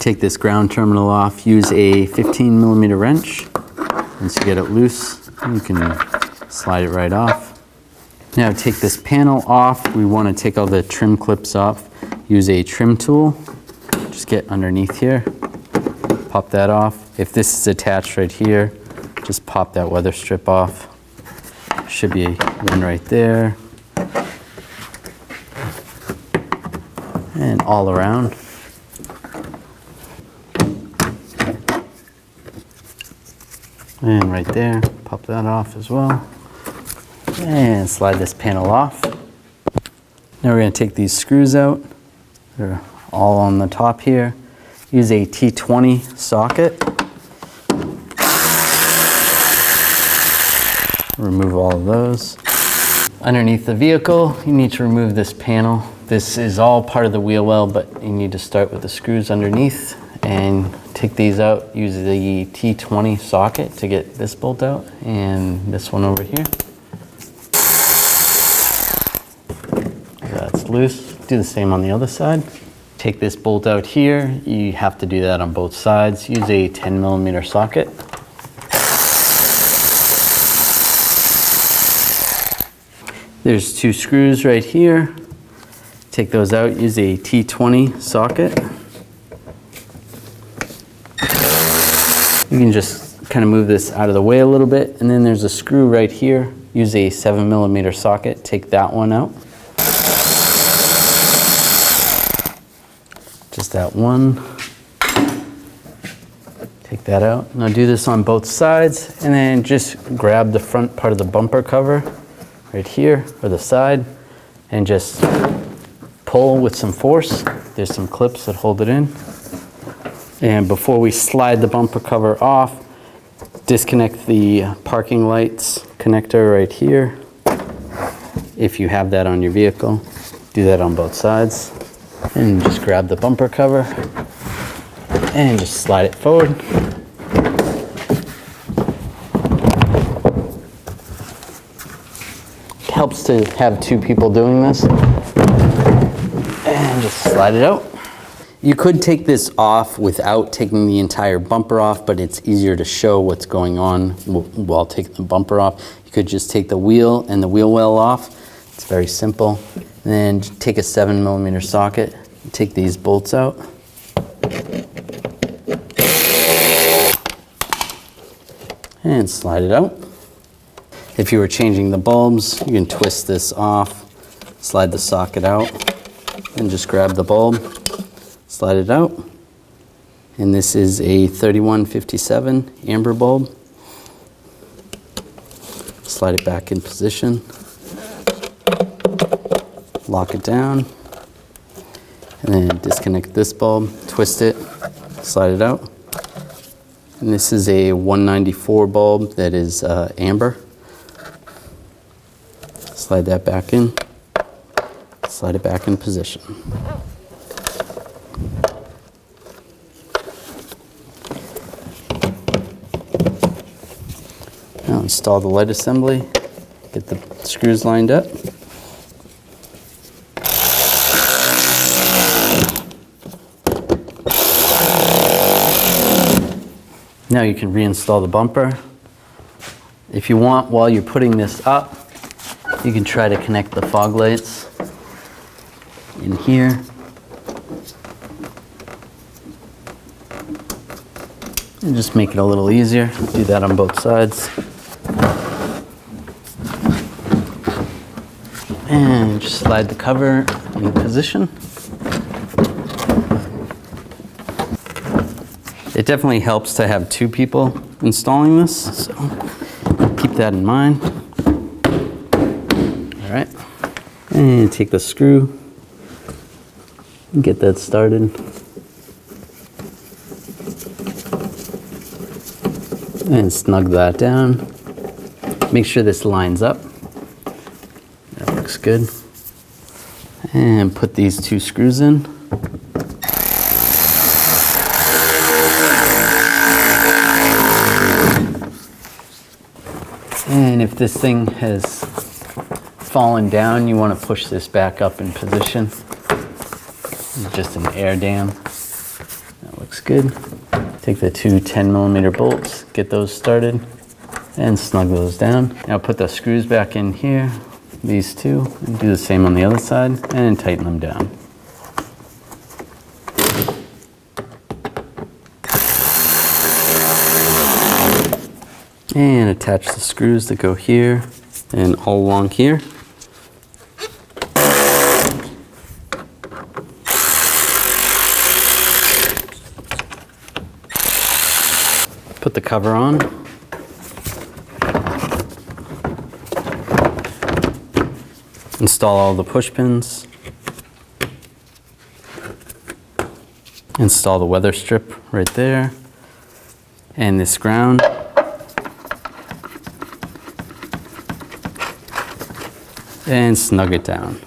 Take this ground terminal off, use a 15mm wrench. Once you get it loose, you can slide it right off. Now take this panel off. We want to take all the trim clips off. Use a trim tool. Just get underneath here. Pop that off. If this is attached right here, just pop that weather strip off. Should be one right there. And all around. And right there, pop that off as well. And slide this panel off. Now we're going to take these screws out. They're all on the top here. Use a T20 socket. Remove all of those. Underneath the vehicle, you need to remove this panel. This is all part of the wheel well, but you need to start with the screws underneath and take these out. Use the T20 socket to get this bolt out and this one over here. That's loose. Do the same on the other side. Take this bolt out here. You have to do that on both sides. Use a 10mm socket. There's two screws right here. Take those out. Use a T20 socket. You can just kind of move this out of the way a little bit, and then there's a screw right here. Use a 7mm socket. Take that one out. Just that one. Take that out. Now do this on both sides, and then just grab the front part of the bumper cover right here, or the side, and just pull with some force. There's some clips that hold it in. And before we slide the bumper cover off, disconnect the parking lights connector right here. If you have that on your vehicle, do that on both sides. And just grab the bumper cover and just slide it forward. It helps to have two people doing this. And just slide it out. You could take this off without taking the entire bumper off, but it's easier to show what's going on while taking the bumper off. You could just take the wheel and the wheel well off. It's very simple. And then take a 7mm socket, take these bolts out. And slide it out. If you were changing the bulbs, you can twist this off, slide the socket out, and just grab the bulb, slide it out. And this is a 3157 amber bulb. Slide it back in position. Lock it down, and then disconnect this bulb, twist it, slide it out. And this is a 194 bulb that is amber. Slide that back in, slide it back in position. Now install the light assembly, get the screws lined up. Now you can reinstall the bumper. If you want, while you're putting this up, you can try to connect the fog lights in here. And just make it a little easier. Do that on both sides. And just slide the cover in position. It definitely helps to have two people installing this, so keep that in mind. All right, and take the screw and get that started. And snug that down. Make sure this lines up. That looks good. And put these two screws in. And if this thing has fallen down, you want to push this back up in position. It's just an air dam. That looks good. Take the two 10mm bolts, get those started, and snug those down. Now put the screws back in here, these two, and do the same on the other side, and tighten them down. And attach the screws that go here and all along here. Put the cover on. Install all the push pins. Install the weather strip right there. And this ground. And snug it down.